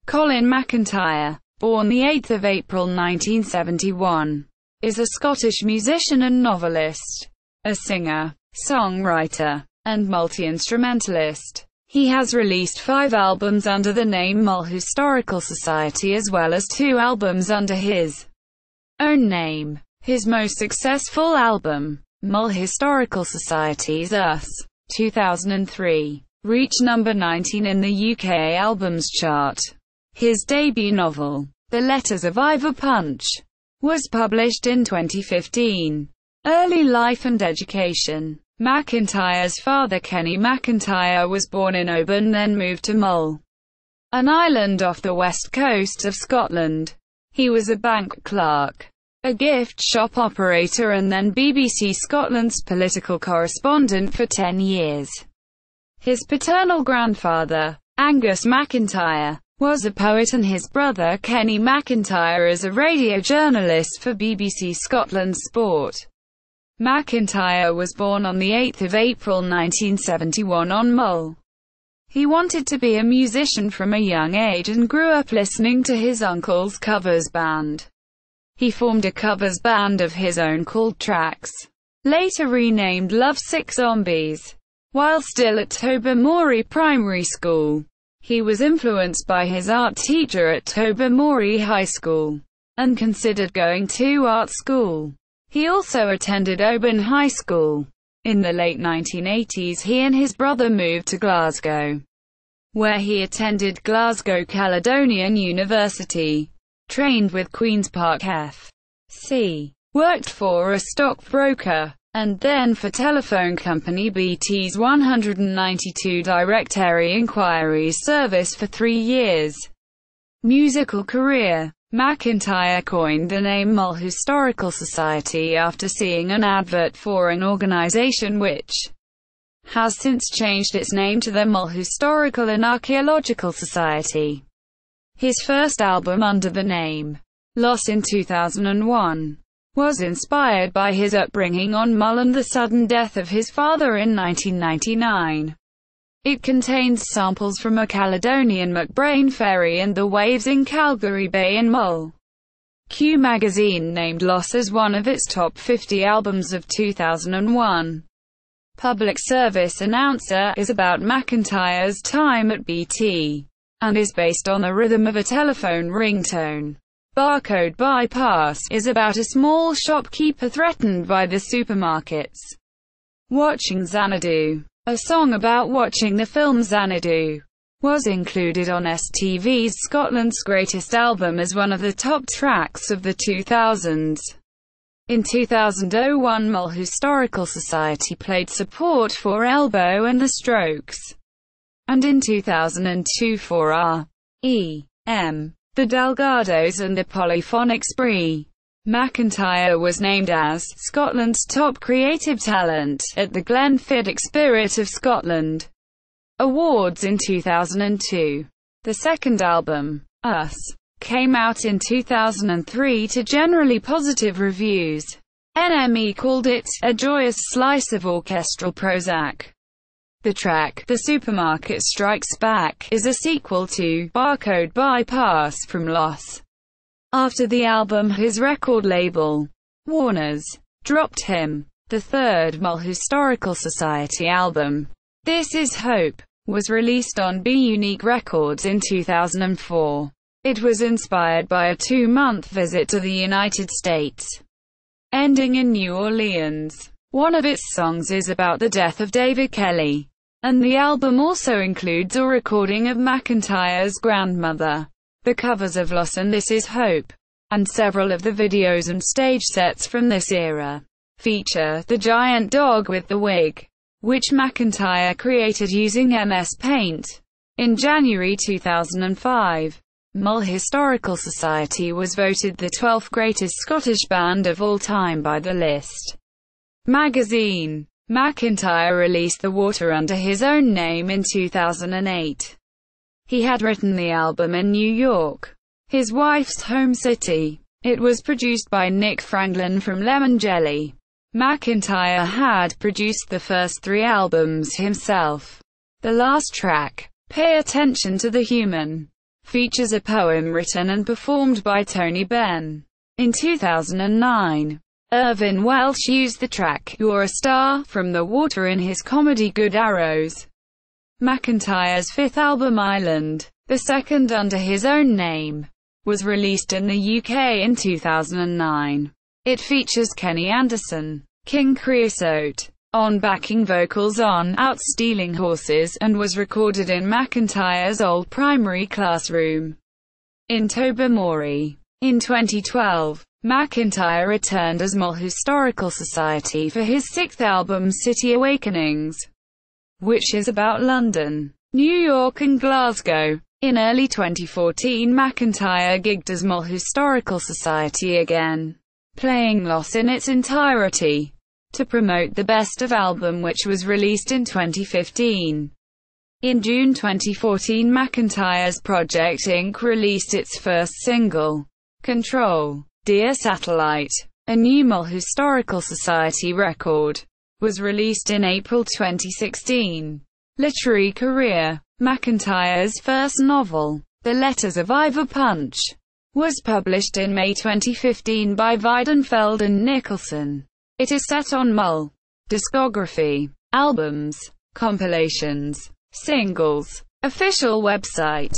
Colin MacIntyre, born the 8th of April 1971, is a Scottish musician and novelist, a singer, songwriter, and multi-instrumentalist. He has released 5 albums under the name Mull Historical Society as well as 2 albums under his own name. His most successful album, Mull Historical Society's Us, 2003, reached number 19 in the UK Albums Chart. His debut novel, The Letters of Ivor Punch, was published in 2015. Early life and education. MacIntyre's father Kenny MacIntyre was born in Oban, then moved to Mull, an island off the west coast of Scotland. He was a bank clerk, a gift shop operator and then BBC Scotland's political correspondent for 10 years. His paternal grandfather, Angus MacIntyre, was a poet and his brother Kenny MacIntyre is a radio journalist for BBC Scotland's Sport. MacIntyre was born on the 8th of April 1971 on Mull. He wanted to be a musician from a young age and grew up listening to his uncle's covers band. He formed a covers band of his own called Tracks, later renamed Lovesick Zombies. While still at Tobermory Primary School, he was influenced by his art teacher at Tobermory High School, and considered going to art school. He also attended Oban High School. In the late 1980s he and his brother moved to Glasgow, where he attended Glasgow Caledonian University, trained with Queen's Park F.C., worked for a stockbroker, and then for telephone company BT's 192 Direct Area Inquiries service for 3 years. Musical career. MacIntyre coined the name Mull Historical Society after seeing an advert for an organisation which has since changed its name to the Mull Historical and Archaeological Society. His first album under the name Loss in 2001 was inspired by his upbringing on Mull and the sudden death of his father in 1999. It contains samples from a Caledonian McBrain ferry and the waves in Calgary Bay in Mull. Q magazine named Loss as one of its top 50 albums of 2001. Public Service Announcer is about MacIntyre's time at BT, and is based on the rhythm of a telephone ringtone. Barcode Bypass is about a small shopkeeper threatened by the supermarkets. Watching Xanadu, a song about watching the film Xanadu, was included on STV's Scotland's Greatest Album as one of the top tracks of the 2000s. In 2001 Mull Historical Society played support for Elbow and the Strokes, and in 2002 for R.E.M., the Delgados and the Polyphonic Spree. MacIntyre was named as Scotland's top creative talent at the Glenfiddich Spirit of Scotland Awards in 2002. The second album, Us, came out in 2003 to generally positive reviews. NME called it a joyous slice of orchestral Prozac. The track, The Supermarket Strikes Back, is a sequel to Barcode Bypass from Loss. After the album, his record label, Warner's, dropped him. The third Mull Historical Society album, This Is Hope, was released on B Unique Records in 2004. It was inspired by a 2-month visit to the United States, ending in New Orleans. One of its songs is about the death of David Kelly, and the album also includes a recording of MacIntyre's grandmother. The covers of Loss and This Is Hope, and several of the videos and stage sets from this era, feature the giant dog with the wig, which MacIntyre created using MS Paint. In January 2005, Mull Historical Society was voted the 12th greatest Scottish band of all time by the List magazine. MacIntyre released The Water under his own name in 2008. He had written the album in New York, his wife's home city. It was produced by Nick Franklin from Lemon Jelly. MacIntyre had produced the first 3 albums himself. The last track, Pay Attention to the Human, features a poem written and performed by Tony Benn. In 2009, Irvine Welsh used the track "You're a Star" from The Water in his comedy Good Arrows. MacIntyre's fifth album Island, the second under his own name, was released in the UK in 2009. It features Kenny Anderson, King Creosote, on backing vocals on "Out Stealing Horses," and was recorded in MacIntyre's old primary classroom in Tobermory. In 2012, MacIntyre returned as Mull Historical Society for his sixth album City Awakenings, which is about London, New York and Glasgow. In early 2014, MacIntyre gigged as Mull Historical Society again, playing Loss in its entirety, to promote the Best of album, which was released in 2015. In June 2014, MacIntyre's Project Inc. released its first single, Control. Dear Satellite, a new Mull Historical Society record, was released in April 2016. Literary career. MacIntyre's first novel, The Letters of Ivor Punch, was published in May 2015 by Weidenfeld and Nicholson. It is set on Mull discography, albums, compilations, singles. Official website.